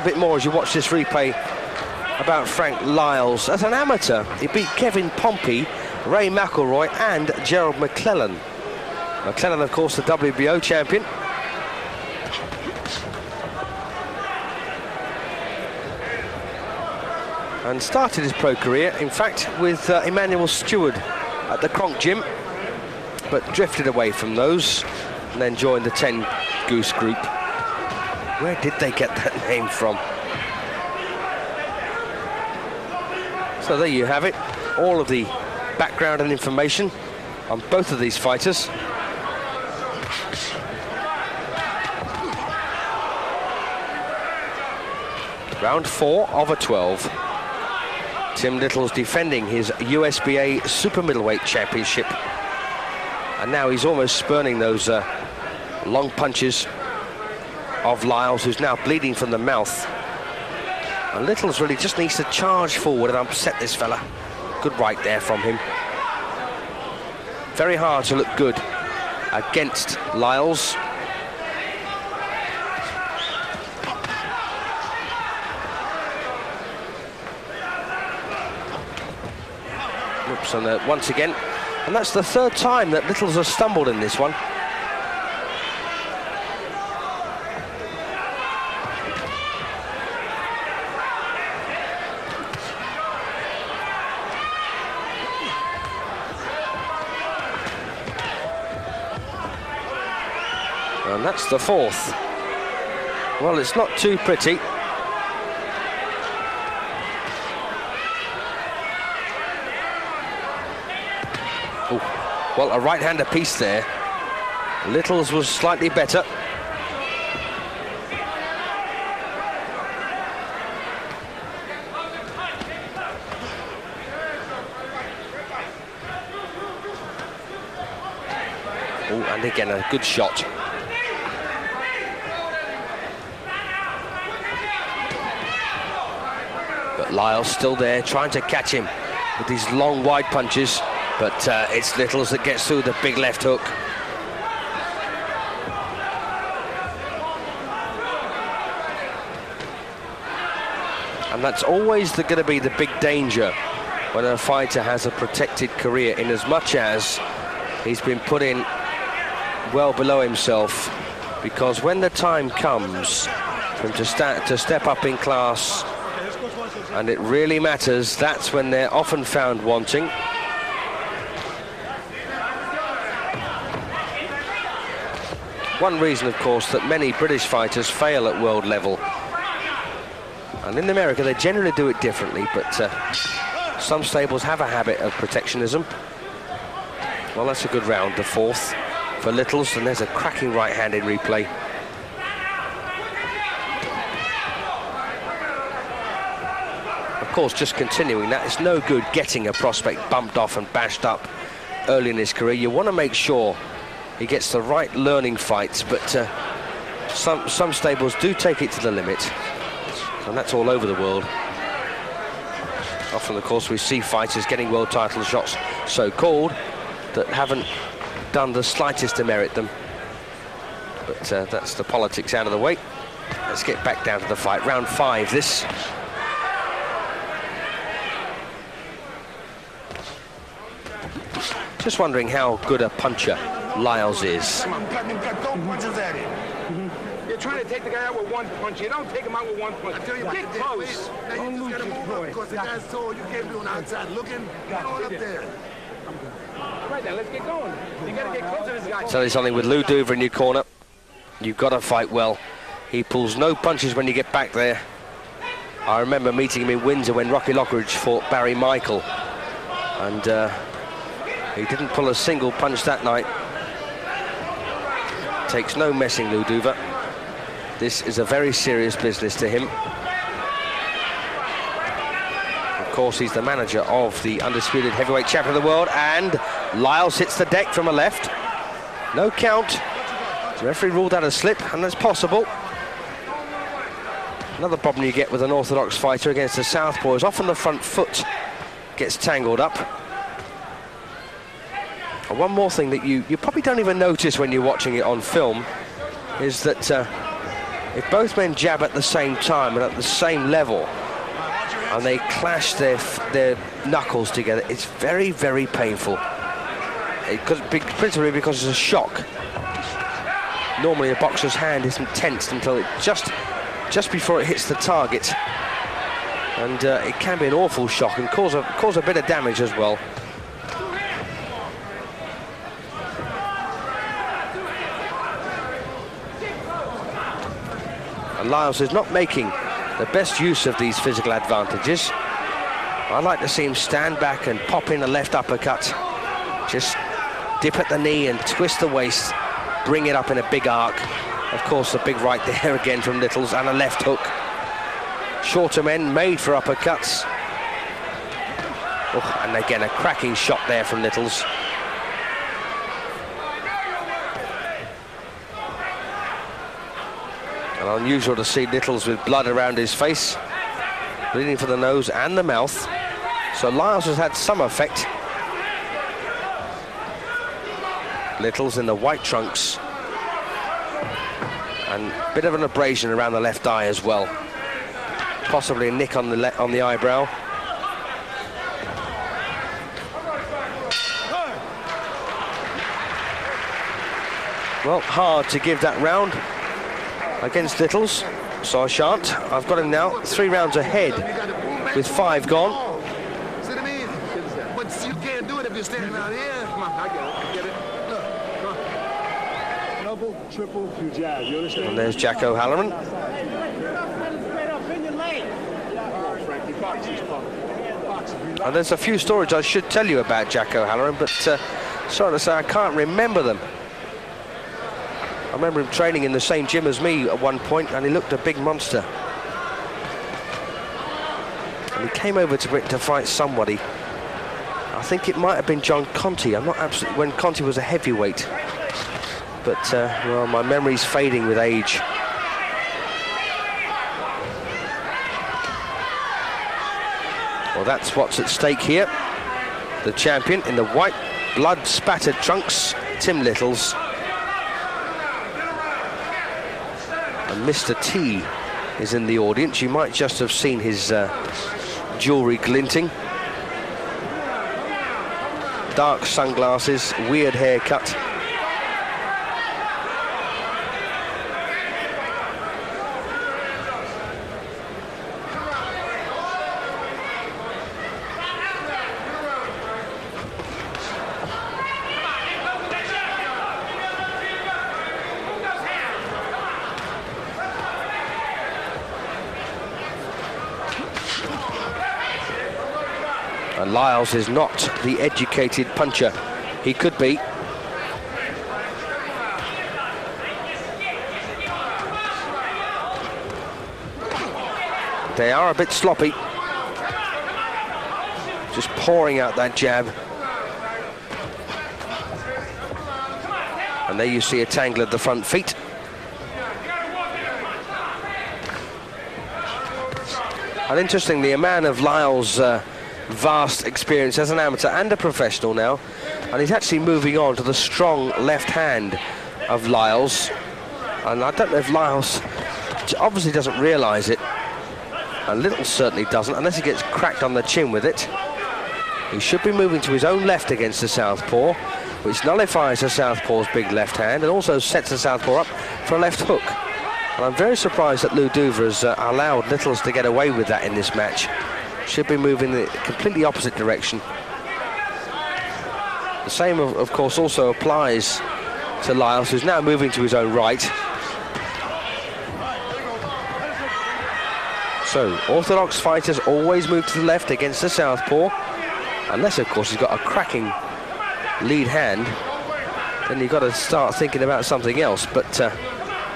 little bit more as you watch this replay about Frank Liles. As an amateur, he beat Kevin Pompey, Ray McElroy and Gerald McClellan. McClellan, of course, the WBO champion. And started his pro career, in fact, with Emmanuel Stewart at the Kronk Gym, but drifted away from those and then joined the 10 Goose group. Where did they get that name from? So there you have it, all of the background and information on both of these fighters. Round 4 of a 12. Tim Little's defending his USBA Super Middleweight Championship. And now he's almost spurning those long punches of Liles, who's now bleeding from the mouth. And Littles really just needs to charge forward and upset this fella. Good right there from him. Very hard to look good against Liles. Oops, and once again, and that's the third time that Littles has stumbled in this one. And that's the fourth. Well, it's not too pretty. Ooh. Well, a right-hander piece there. Littles was slightly better. Oh, and again, a good shot. Liles still there, trying to catch him with these long, wide punches, but it's Littles that gets through the big left hook. And that's always going to be the big danger when a fighter has a protected career, in as much as he's been put in well below himself, because when the time comes for him to step up in class, and it really matters, that's when they're often found wanting. One reason, of course, that many British fighters fail at world level. And in America, they generally do it differently, but some stables have a habit of protectionism. Well, that's a good round, the fourth, for Littles, and there's a cracking right-handed replay. Of course, just continuing that, it's no good getting a prospect bumped off and bashed up early in his career. You want to make sure he gets the right learning fights, but some stables do take it to the limit, and that's all over the world. Often, of course, we see fighters getting world title shots, so-called, that haven't done the slightest to merit them. But that's the politics out of the way. Let's get back down to the fight. Round 5, this. Just wondering how good a puncher Liles is. You're trying to take the guy out with one punch. You don't take him out with one punch. Get close. Now you just gotta move up because the guy's told you can't be on the outside looking. Get on up there. Right then, let's get going. You gotta get closer to this guy. Tell you something, with Lou Duver in your corner, you've got to fight well. He pulls no punches when you get back there. I remember meeting him in Windsor when Rocky Lockridge fought Barry Michael, and he didn't pull a single punch that night. Takes no messing, Lou Duver. This is a very serious business to him. Of course, he's the manager of the undisputed heavyweight champion of the world, and Liles hits the deck from a left. No count. The referee ruled out a slip, and that's possible. Another problem you get with an orthodox fighter against a southpaw is often the front foot gets tangled up. And one more thing that you probably don't even notice when you're watching it on film is that If both men jab at the same time and at the same level, and they clash their knuckles together, it's very, very painful. Principally because it's a shock. Normally a boxer's hand isn't tensed until it just before it hits the target. And it can be an awful shock and cause a bit of damage as well. And Liles is not making the best use of these physical advantages. I'd like to see him stand back and pop in a left uppercut. Just dip at the knee and twist the waist, bring it up in a big arc. Of course, the big right there again from Liles, and a left hook. Shorter men made for uppercuts. Oh, and again, a cracking shot there from Liles. And unusual to see Liles with blood around his face, bleeding from the nose and the mouth. So Liles has had some effect. Liles in the white trunks. And a bit of an abrasion around the left eye as well. Possibly a nick on the eyebrow. Well, hard to give that round against Liles, so I shan't. I've got him now 3 rounds ahead with 5 gone. See what I mean? But you can't do it if you're standing out here. Come on, I get it. Look, come on. Double, triple, you jab. You understand? And there's Jack O'Halloran. And there's a few stories I should tell you about Jack O'Halloran, but sorry to say I can't remember them. I remember him training in the same gym as me at one point, and he looked a big monster. And he came over to Britain to fight somebody. I think it might have been John Conti. I'm not absolutely, when Conti was a heavyweight. But, well, my memory's fading with age. Well, that's what's at stake here. The champion in the white, blood-spattered trunks, Tim Liles. And Mr. T is in the audience. You might just have seen his jewellery glinting. Dark sunglasses, weird haircut. And Liles is not the educated puncher he could be. They are a bit sloppy. Just pouring out that jab. And there you see a tangle at the front feet. And interestingly, a man of Liles' vast experience as an amateur and a professional now, and he's actually moving on to the strong left hand of Liles. And I don't know if Liles obviously doesn't realise it, and Liles certainly doesn't, unless he gets cracked on the chin with it. He should be moving to his own left against the southpaw, which nullifies the southpaw's big left hand and also sets the southpaw up for a left hook. And I'm very surprised that Lou Douvre has allowed Liles to get away with that in this match. Should be moving the completely opposite direction. The same, of course, also applies to Liles, who's now moving to his own right. So, orthodox fighters always move to the left against the southpaw, unless, of course, he's got a cracking lead hand. Then you've got to start thinking about something else. But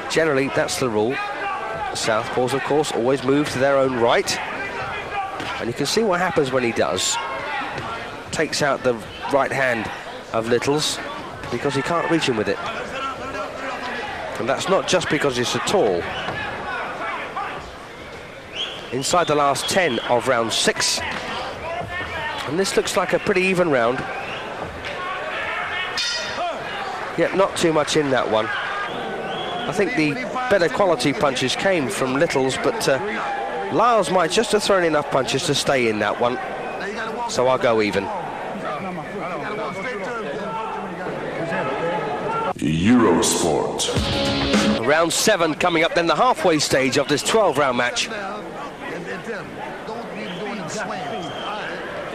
generally, that's the rule. The southpaws, of course, always move to their own right. And you can see what happens when he does. Takes out the right hand of Liles because he can't reach him with it. And that's not just because he's so tall. Inside the last 10 of round 6. And this looks like a pretty even round. Yet not too much in that one. I think the better quality punches came from Liles, but Liles might just have thrown enough punches to stay in that one. So I'll go even. Eurosport. Round 7 coming up, then the halfway stage of this 12-round match. You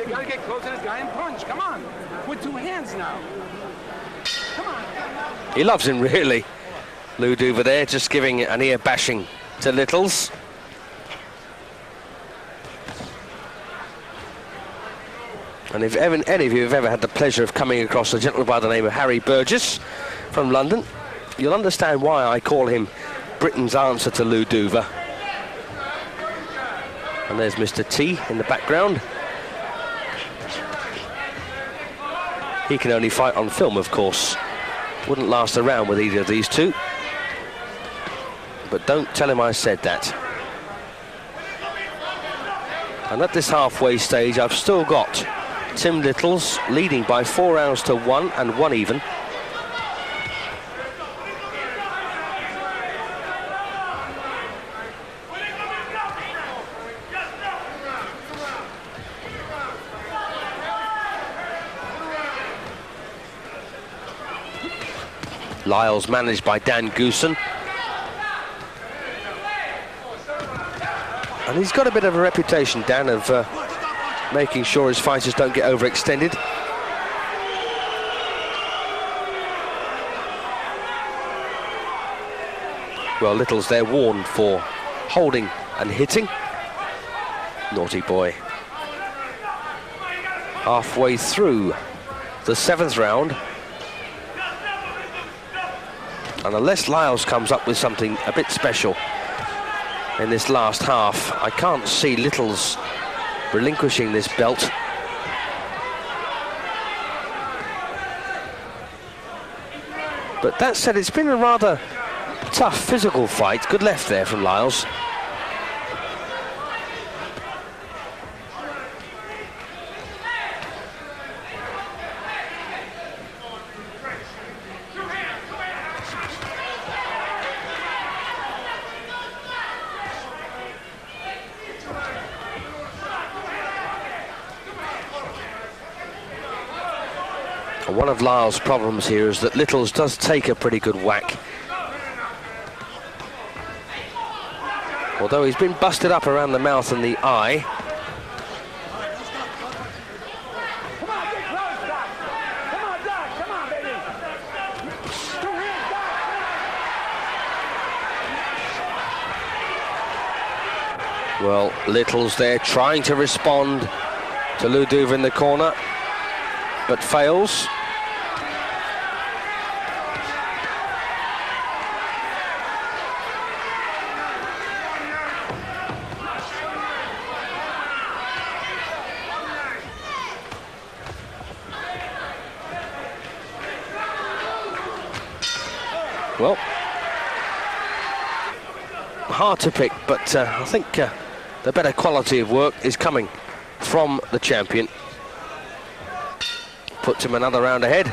gotta get close to this guy and punch. Come on. With 2 hands now. Come on. He loves him, really. Ludover there, just giving an ear bashing to Liles. And if any of you have ever had the pleasure of coming across a gentleman by the name of Harry Burgess from London, you'll understand why I call him Britain's answer to Ludover. And there's Mr. T in the background. He can only fight on film, of course. Wouldn't last around with either of these two. But don't tell him I said that. And at this halfway stage, I've still got Tim Liles leading by 4 rounds to 1 and 1 even. Liles managed by Dan Goosen. And he's got a bit of a reputation, Dan, of making sure his fighters don't get overextended. Well, Liles there warned for holding and hitting. Naughty boy. Halfway through the 7th round. And unless Liles comes up with something a bit special in this last half, I can't see Liles relinquishing this belt. But that said, it's been a rather tough physical fight. Good left there from Liles. One of Liles' problems here is that Liles does take a pretty good whack. Although he's been busted up around the mouth and the eye. Come on, get close, Doc. Come on, Doc. Come on, baby. 2 hands, Doc. Well, Liles there trying to respond to Ludover in the corner, but fails. Well, hard to pick, but I think the better quality of work is coming from the champion. Puts him another round ahead.